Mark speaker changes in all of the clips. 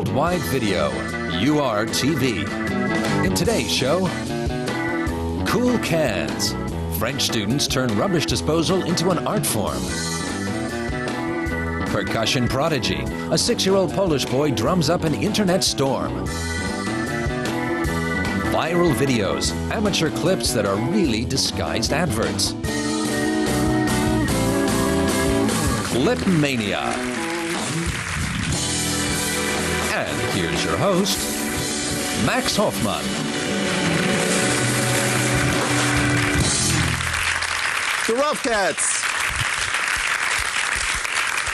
Speaker 1: Worldwide Video, URTV. In today's show, cool cans. French students turn rubbish disposal into an art form. Percussion Prodigy. A 6-year-old Polish boy drums up an internet storm. Viral videos. Amateur clips that are really disguised adverts. CLIPMANIA. And here's your host, Max Hoffman.
Speaker 2: The Rough Cats.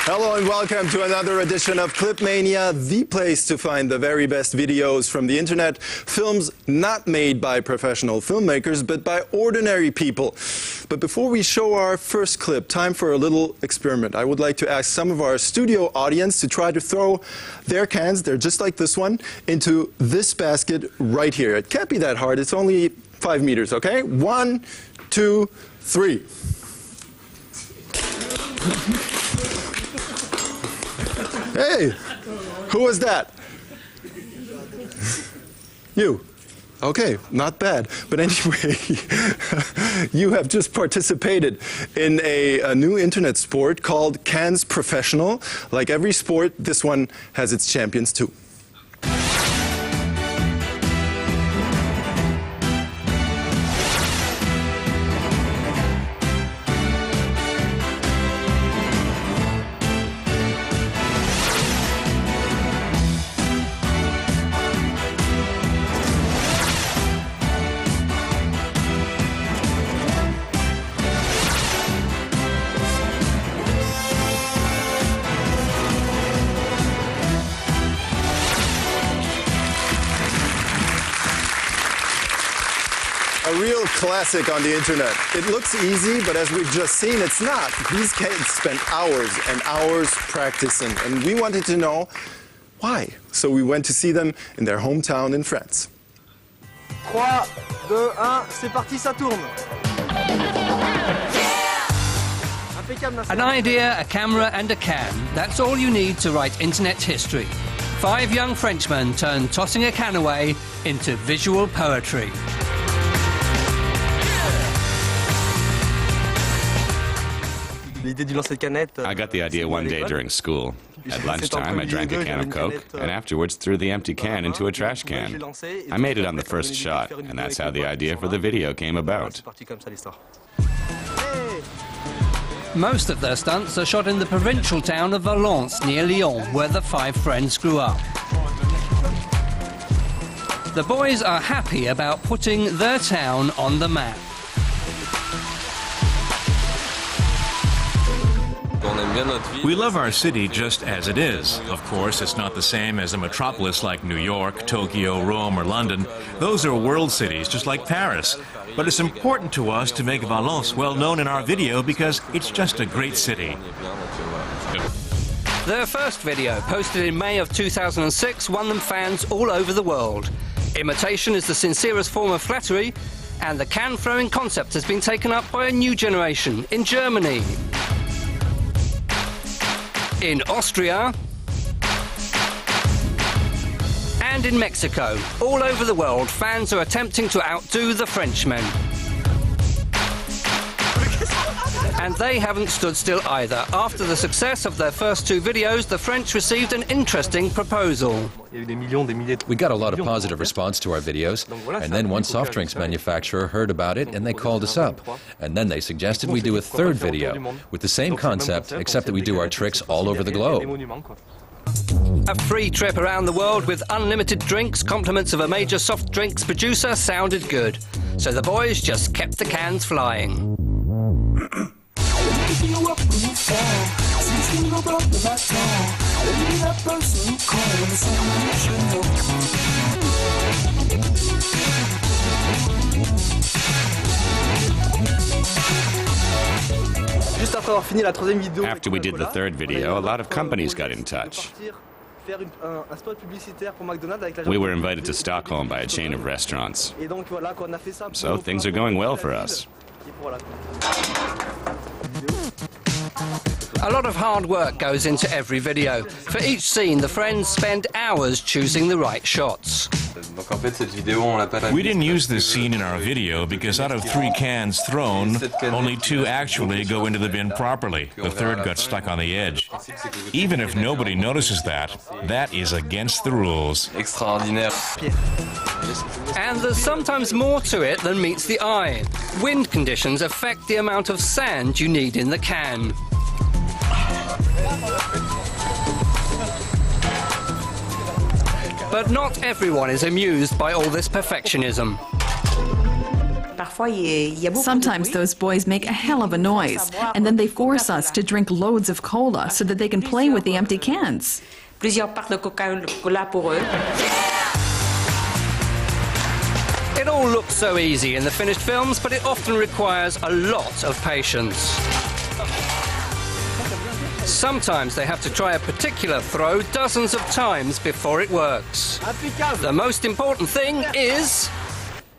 Speaker 2: Hello and welcome to another edition of CLIPMANIA, the place to find the very best videos from the internet, films not made by professional filmmakers, but by ordinary people. But before we show our first clip, time for a little experiment. I would like to ask some of our studio audience to try to throw their cans, they're just like this one, into this basket right here. It can't be that hard, it's only 5 meters, okay? 1, 2, 3. Hey, who was that? You. Okay, not bad. But anyway, you have just participated in a new internet sport called Cans Professional. Like every sport, this one has its champions too. A real classic on the internet. It looks easy, but as we've just seen, it's not. These kids spent hours and hours practicing, and we wanted to know why. So we went to see them in their hometown in France.
Speaker 3: 3, 2, 1, c'est parti, ça tourne.
Speaker 4: An idea, a camera and a can. That's all you need to write internet history. 5 young Frenchmen turned tossing a can away into visual poetry.
Speaker 5: I got the idea one day during school. At lunchtime, I drank a can of Coke, and afterwards threw the empty can into a trash can. I made it on the first shot, and that's how the idea for the video came about.
Speaker 4: Most of their stunts are shot in the provincial town of Valence, near Lyon, where the 5 friends grew up. The boys are happy about putting their town on the map.
Speaker 6: We love our city just as it is. Of course, it's not the same as a metropolis like New York, Tokyo, Rome, or London. Those are world cities, just like Paris. But it's important to us to make Valence well known in our video because it's just a great city.
Speaker 4: Their first video, posted in May of 2006, won them fans all over the world. Imitation is the sincerest form of flattery, and the can-throwing concept has been taken up by a new generation in Germany, in Austria, and in Mexico. All over the world, fans are attempting to outdo the Frenchmen. And they haven't stood still either. After the success of their first 2 videos, the French received an interesting proposal.
Speaker 1: We got a lot of positive response to our videos, and then one soft drinks manufacturer heard about it and they called us up. And then they suggested we do a 3rd video with the same concept, except that we do our tricks all over the globe.
Speaker 4: A free trip around the world with unlimited drinks, compliments of a major soft drinks producer sounded good. So the boys just kept the cans flying.
Speaker 5: After we did the 3rd video, a lot of companies got in touch. We were invited to Stockholm by a chain of restaurants. So things are going well for us.
Speaker 4: A lot of hard work goes into every video. For each scene, the friends spend hours choosing the right shots.
Speaker 6: We didn't use this scene in our video because out of 3 cans thrown, only 2 actually go into the bin properly. The third got stuck on the edge. Even if nobody notices that, that is against the rules.
Speaker 4: And there's sometimes more to it than meets the eye. Wind conditions affect the amount of sand you need in the can. But not everyone is amused by all this perfectionism.
Speaker 7: Sometimes those boys make a hell of a noise, and then they force us to drink loads of cola so that they can play with the empty cans.
Speaker 4: It all looks so easy in the finished films, but it often requires a lot of patience. Sometimes they have to try a particular throw dozens of times before it works. The most important thing is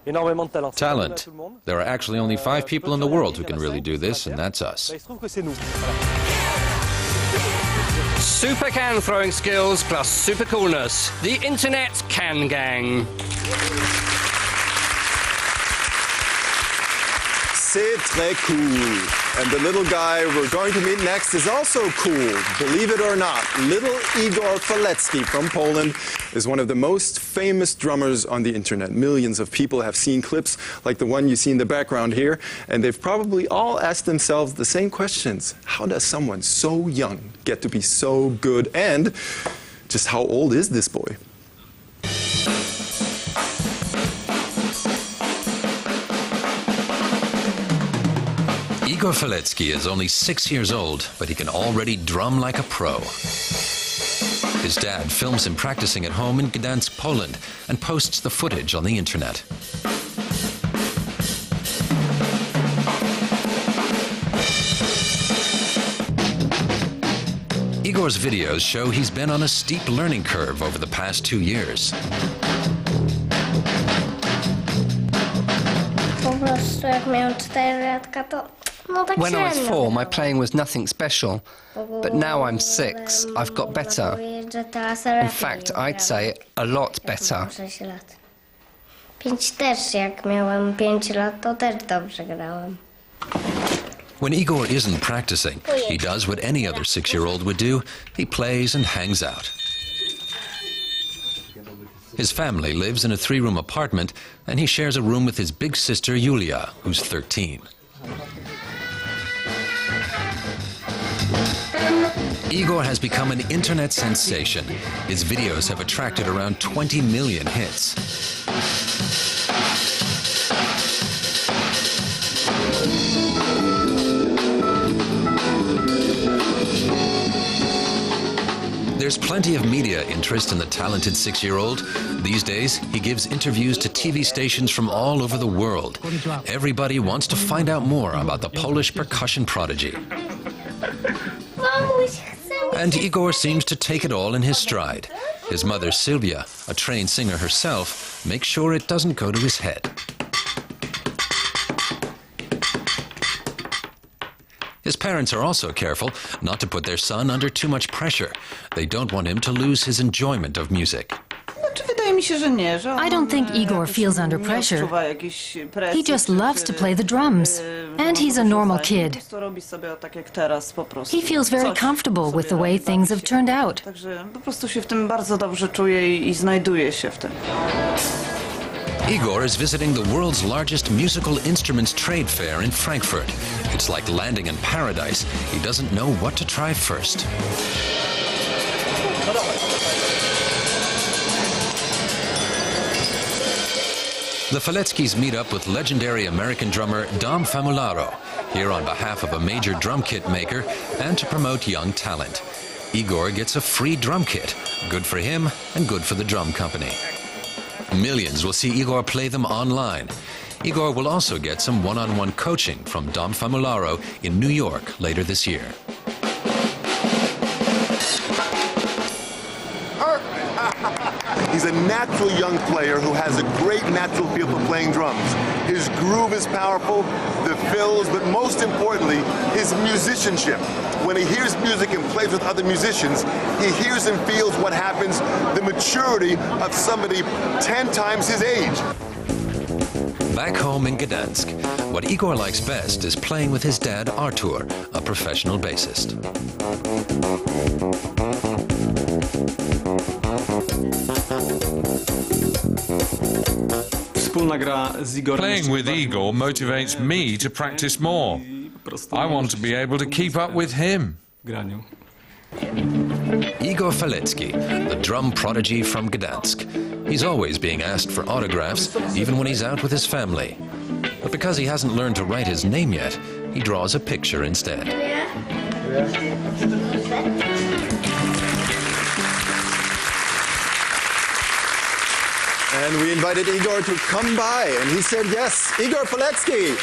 Speaker 1: Talent. There are actually only 5 people in the world who can really do this, and that's us.
Speaker 4: super can throwing skills plus super coolness. The Internet Can Gang.
Speaker 2: C'est très cool. And the little guy we're going to meet next is also cool. Believe it or not, little Igor Falecki from Poland is one of the most famous drummers on the internet. Millions of people have seen clips like the one you see in the background here, and they've probably all asked themselves the same questions. How does someone so young get to be so good? And just how old is this boy?
Speaker 1: Igor Falecki is only 6 years old, but he can already drum like a pro. His dad films him practicing at home in Gdansk, Poland, and posts the footage on the internet. Igor's videos show he's been on a steep learning curve over the past 2 years.
Speaker 4: When I was 4, my playing was nothing special, but now I'm 6, I've got better. In fact, I'd say a lot better.
Speaker 1: When Igor isn't practicing, he does what any other 6-year-old would do. He plays and hangs out. His family lives in a 3-room apartment, and he shares a room with his big sister, Yulia, who's 13. Igor has become an internet sensation. His videos have attracted around 20 million hits. There's plenty of media interest in the talented 6-year-old. These days, he gives interviews to TV stations from all over the world. Everybody wants to find out more about the Polish percussion prodigy. And Igor seems to take it all in his stride. His mother, Sylvia, a trained singer herself, makes sure it doesn't go to his head. His parents are also careful not to put their son under too much pressure. They don't want him to lose his enjoyment of music.
Speaker 8: I don't think Igor feels under pressure. He just loves to play the drums. And he's a normal kid. He feels very comfortable with the way things have turned out.
Speaker 1: Igor is visiting the world's largest musical instruments trade fair in Frankfurt. It's like landing in paradise. He doesn't know what to try first. The Faleckis meet up with legendary American drummer Dom Famularo, here on behalf of a major drum kit maker and to promote young talent. Igor gets a free drum kit, good for him and good for the drum company. Millions will see Igor play them online. Igor will also get some one-on-one coaching from Dom Famularo in New York later this year.
Speaker 9: He's a natural young player who has a great natural feel for playing drums. His groove is powerful, the fills, but most importantly, his musicianship. When he hears music and plays with other musicians, he hears and feels what happens, the maturity of somebody 10 times his age.
Speaker 1: Back home in Gdansk, what Igor likes best is playing with his dad, Artur, a professional bassist.
Speaker 10: Playing with Igor motivates me to practice more. I want to be able to keep up with him.
Speaker 1: Igor Falecki, the drum prodigy from Gdansk. He's always being asked for autographs, even when he's out with his family. But because he hasn't learned to write his name yet, he draws a picture instead.
Speaker 2: And we invited Igor to come by, and he said yes. Igor Falecki.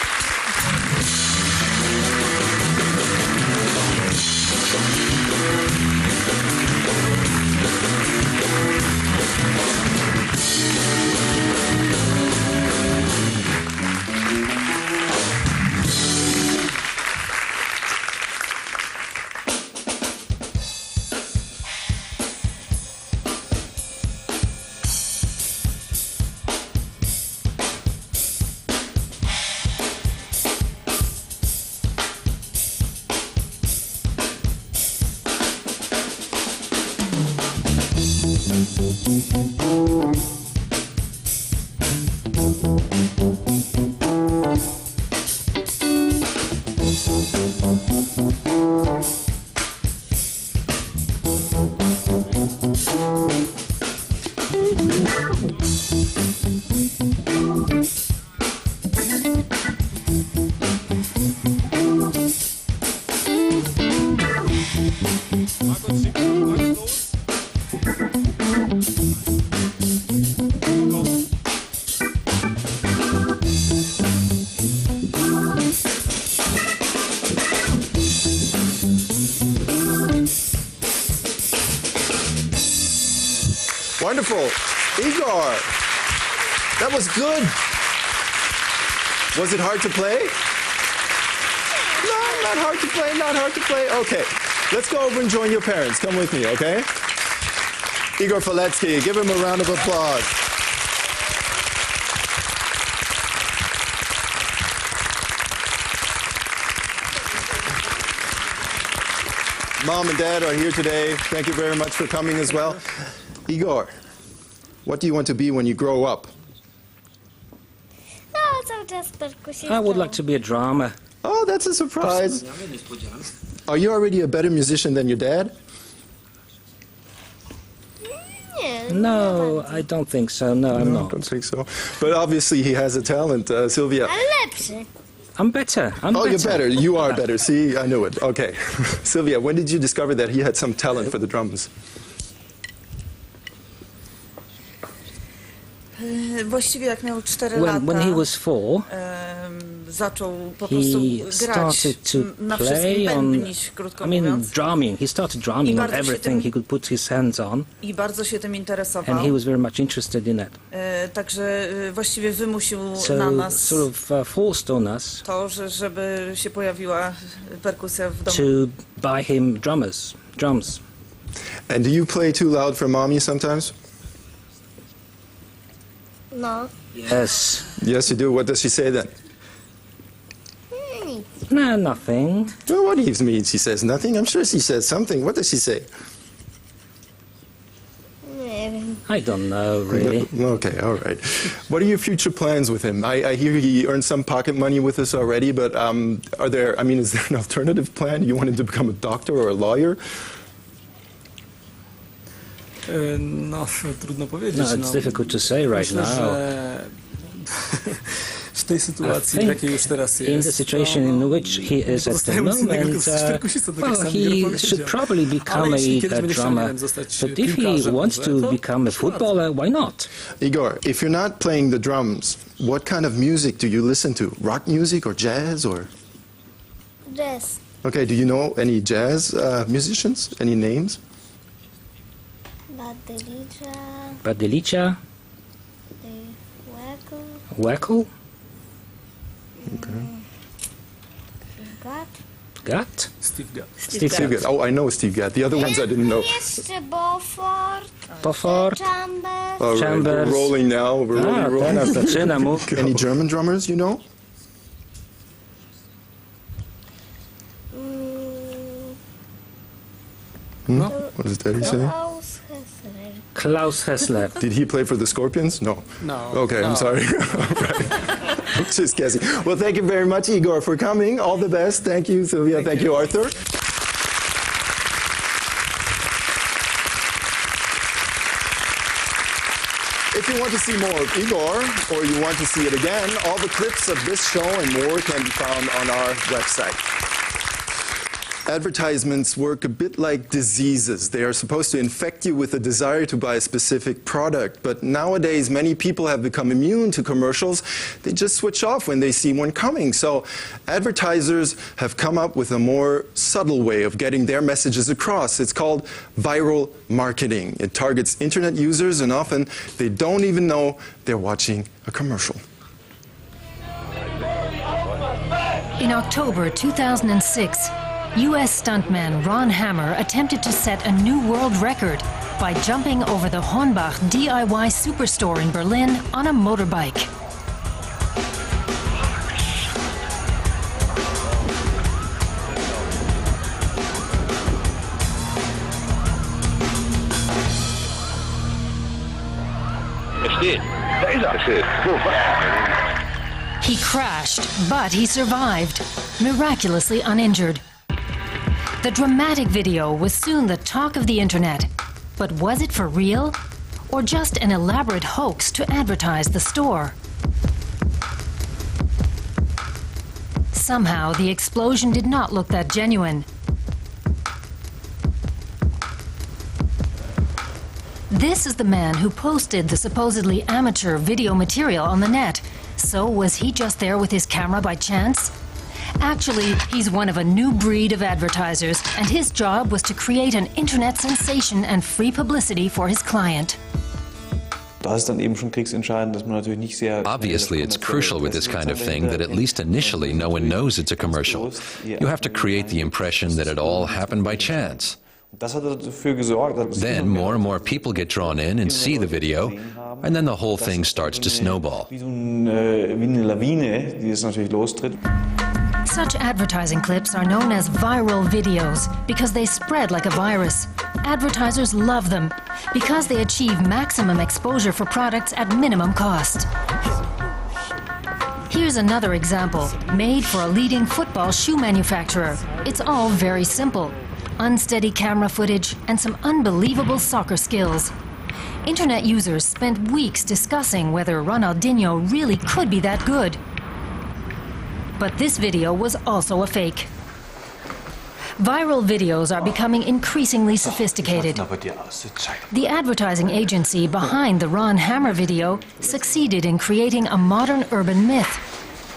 Speaker 2: Wonderful. Igor, that was good. Was it hard to play? No, not hard to play, not hard to play. Okay, let's go over and join your parents. Come with me, okay? Igor Falecki, give him a round of applause. Mom and Dad are here today. Thank you very much for coming as well. Igor, what do you want to be when you grow up?
Speaker 11: I would like to be a drummer.
Speaker 2: Oh, that's a surprise. Are you already a better musician than your dad?
Speaker 11: No, I don't think so. No, I'm not.
Speaker 2: I don't think so. But obviously he has a talent, Sylvia.
Speaker 11: I'm better.
Speaker 2: Oh, you're better. You are better. See, I knew it. Okay. Sylvia, when did you discover that he had some talent for the drums?
Speaker 11: When he was 4, he started to play on, drumming. He started drumming on everything he could put his hands on. And he was very much interested in it. So sort of forced on us to buy him drums.
Speaker 2: And do you play too loud for mommy sometimes?
Speaker 12: No.
Speaker 11: Yes.
Speaker 2: Yes, you do. What does she say then?
Speaker 11: No, nothing.
Speaker 2: Well, what do you mean she says nothing? I'm sure she says something. What does she say?
Speaker 11: I don't know, really.
Speaker 2: Okay, all right. What are your future plans with him? I hear he earned some pocket money with us already, but is there an alternative plan? Do you want him to become a doctor or a lawyer?
Speaker 11: No, it's difficult to say right now. I think in the situation in which he is at the moment, well, he should probably become a drummer. But if he wants to become a footballer, why not?
Speaker 2: Igor, if you're not playing the drums, what kind of music do you listen to? Rock music or jazz or?
Speaker 12: Jazz.
Speaker 2: Okay, do you know any jazz musicians? Any names?
Speaker 11: Badelica. Wackel. Gatt?
Speaker 2: Steve Gatt. Oh, I know Steve Gatt. The other ones I didn't know.
Speaker 11: Beaufort.
Speaker 2: All right, we're rolling now. We're rolling. Any German drummers you know? No. What does Daddy say?
Speaker 11: Klaus Hessler.
Speaker 2: Did he play for the Scorpions? No.
Speaker 3: No.
Speaker 2: Okay, no. I'm sorry. I'm just guessing. Well, thank you very much, Igor, for coming. All the best. Thank you, Sylvia. Thank you, Arthur. If you want to see more of Igor, or you want to see it again, all the clips of this show and more can be found on our website. Advertisements work a bit like diseases. They are supposed to infect you with a desire to buy a specific product. But nowadays, many people have become immune to commercials. They just switch off when they see one coming. So advertisers have come up with a more subtle way of getting their messages across. It's called viral marketing. It targets internet users, and often they don't even know they're watching a commercial.
Speaker 8: In October 2006, U.S. stuntman Ron Hammer attempted to set a new world record by jumping over the Hornbach DIY superstore in Berlin on a motorbike. He crashed, but he survived, miraculously uninjured. The dramatic video was soon the talk of the internet. But was it for real? Or just an elaborate hoax to advertise the store? Somehow, the explosion did not look that genuine. This is the man who posted the supposedly amateur video material on the net. So was he just there with his camera by chance? Actually, he's one of a new breed of advertisers, and his job was to create an internet sensation and free publicity for his client.
Speaker 1: Obviously, it's crucial with this kind of thing that at least initially no one knows it's a commercial. You have to create the impression that it all happened by chance. Then more and more people get drawn in and see the video, and then the whole thing starts to snowball.
Speaker 8: Such advertising clips are known as viral videos because they spread like a virus. Advertisers love them because they achieve maximum exposure for products at minimum cost. Here's another example, made for a leading football shoe manufacturer. It's all very simple. Unsteady camera footage and some unbelievable soccer skills. Internet users spent weeks discussing whether Ronaldinho really could be that good. But this video was also a fake. Viral videos are becoming increasingly sophisticated. The advertising agency behind the Ron Hammer video succeeded in creating a modern urban myth.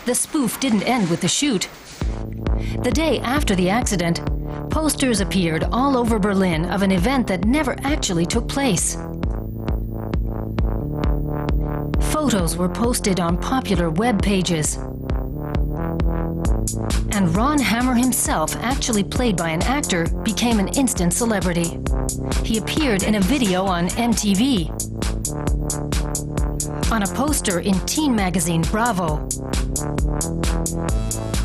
Speaker 8: The spoof didn't end with the shoot. The day after the accident, posters appeared all over Berlin of an event that never actually took place. Photos were posted on popular web pages. And Ron Hammer himself, actually played by an actor, became an instant celebrity. He appeared in a video on MTV, on a poster in teen magazine Bravo,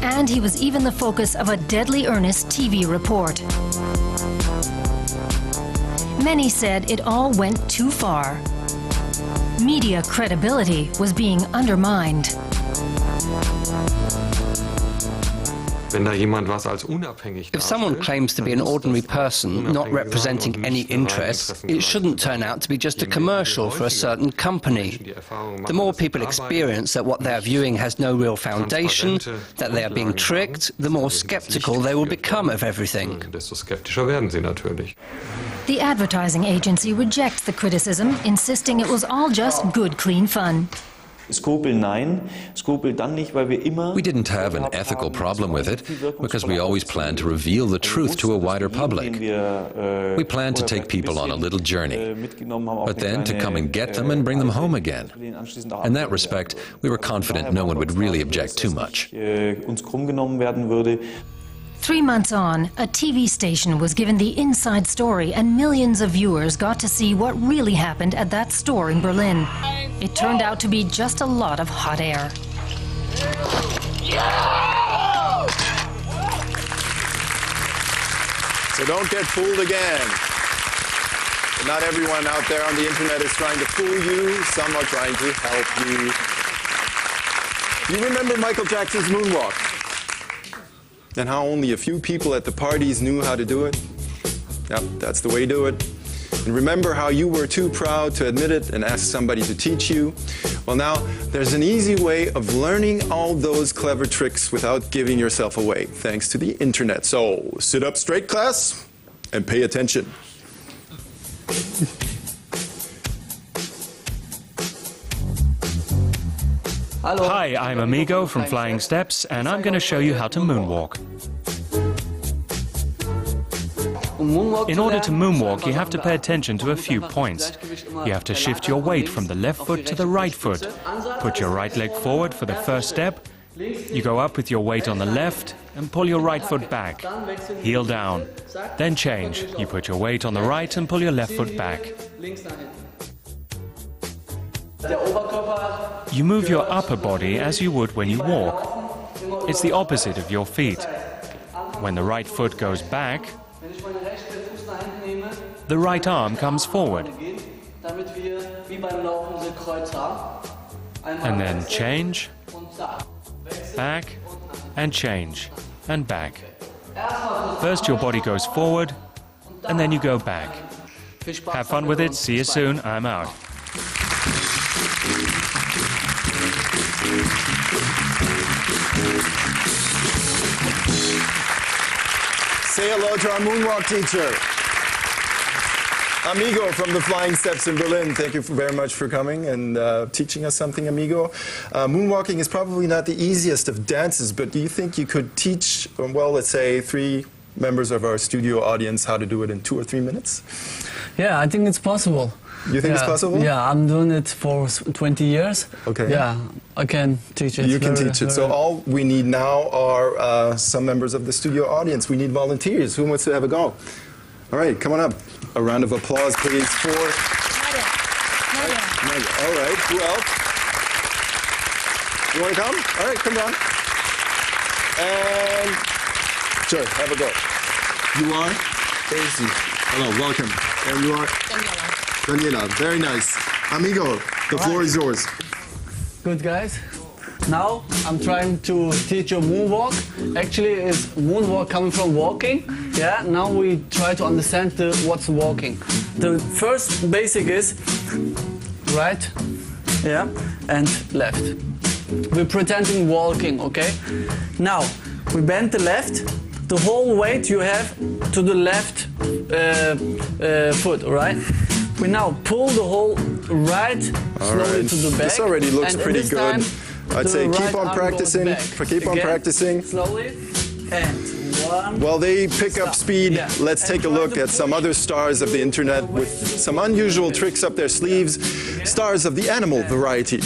Speaker 8: and he was even the focus of a deadly earnest TV report. Many said it all went too far. Media credibility was being undermined.
Speaker 4: If someone claims to be an ordinary person, not representing any interests, it shouldn't turn out to be just a commercial for a certain company. The more people experience that what they are viewing has no real foundation, that they are being tricked, the more skeptical they will become of everything.
Speaker 8: The advertising agency rejects the criticism, insisting it was all just good, clean fun.
Speaker 1: We didn't have an ethical problem with it because we always planned to reveal the truth to a wider public. We planned to take people on a little journey, but then to come and get them and bring them home again. In that respect, we were confident no one would really object too much.
Speaker 8: 3 months on, a TV station was given the inside story and millions of viewers got to see what really happened at that store in Berlin. It turned out to be just a lot of hot air.
Speaker 2: So don't get fooled again. Not everyone out there on the internet is trying to fool you. Some are trying to help you. You remember Michael Jackson's moonwalk? And how only a few people at the parties knew how to do it? Yep, that's the way to do it. And remember how you were too proud to admit it and ask somebody to teach you? Well, now, there's an easy way of learning all those clever tricks without giving yourself away, thanks to the internet. So, sit up straight, class, and pay attention.
Speaker 13: Hi, I'm Amigo from Flying Steps, and I'm going to show you how to moonwalk. In order to moonwalk, you have to pay attention to a few points. You have to shift your weight from the left foot to the right foot. Put your right leg forward for the first step. You go up with your weight on the left and pull your right foot back. Heel down. Then change. You put your weight on the right and pull your left foot back. You move your upper body as you would when you walk. It's the opposite of your feet. When the right foot goes back, the right arm comes forward. And then change, back, and change, and back. First your body goes forward, and then you go back. Have fun with it. See you soon. I'm out.
Speaker 2: Say hello to our moonwalk teacher, Amigo from the Flying Steps in Berlin. Thank you very much for coming and teaching us something, Amigo. Moonwalking is probably not the easiest of dances, but do you think you could teach, well, let's say 3 members of our studio audience how to do it in 2 or 3 minutes?
Speaker 14: Yeah, I think it's possible.
Speaker 2: You think it's possible?
Speaker 14: Yeah, I'm doing it for 20 years.
Speaker 2: Okay.
Speaker 14: Yeah, I can teach it.
Speaker 2: You can teach it. So all we need now are some members of the studio audience. We need volunteers. Who wants to have a go? All right, come on up. A round of applause, please, for... Nadia. All right, who else? You want to come? All right, come on. And... Sure, have a go. You are? Daisy. Hello, welcome. And you are? Daniela, very nice. Amigo, the floor is yours.
Speaker 14: Good, guys. Now I'm trying to teach you moonwalk. Actually, it's moonwalk coming from walking. Yeah. Now we try to understand what's walking. The first basic is right, yeah, and left. We're pretending walking, okay? Now we bend the left. The whole weight you have to the left foot, all right? We now pull the whole right slowly to the back.
Speaker 2: This already looks pretty good. I'd say keep on practicing. Keep on practicing.
Speaker 14: Slowly. And one.
Speaker 2: While they pick up speed, let's take a look at some other stars of the internet with some unusual tricks up their sleeves. Stars of the animal variety.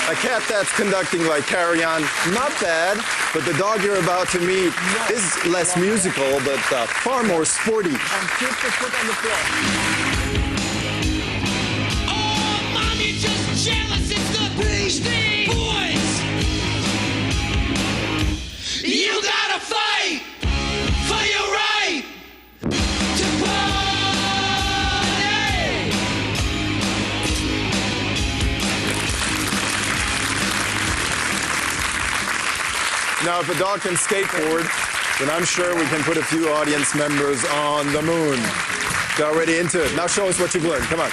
Speaker 2: A cat that's conducting like carry-on, not bad, but the dog you're about to meet is less musical, but far more sporty.
Speaker 14: And keep the foot on the floor.
Speaker 15: Oh, mommy just jealous.
Speaker 2: Now, if a dog can skateboard, then I'm sure we can put a few audience members on the moon. They're already into it. Now show us what you've learned. Come on.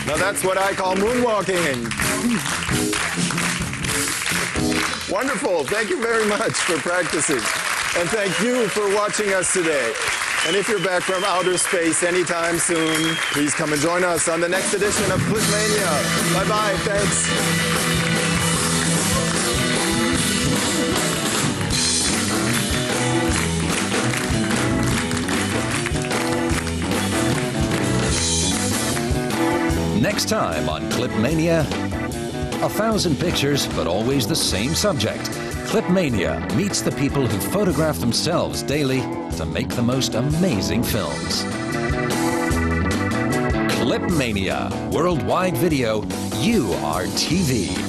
Speaker 2: Now that's what I call moonwalking. Wonderful. Thank you very much for practicing. And thank you for watching us today. And if you're back from outer space anytime soon, please come and join us on the next edition of CLIPMANIA. Bye-bye. Thanks.
Speaker 1: Next time on CLIPMANIA, 1,000 pictures, but always the same subject. CLIPMANIA meets the people who photograph themselves daily to make the most amazing films. CLIPMANIA, worldwide video, you are TV.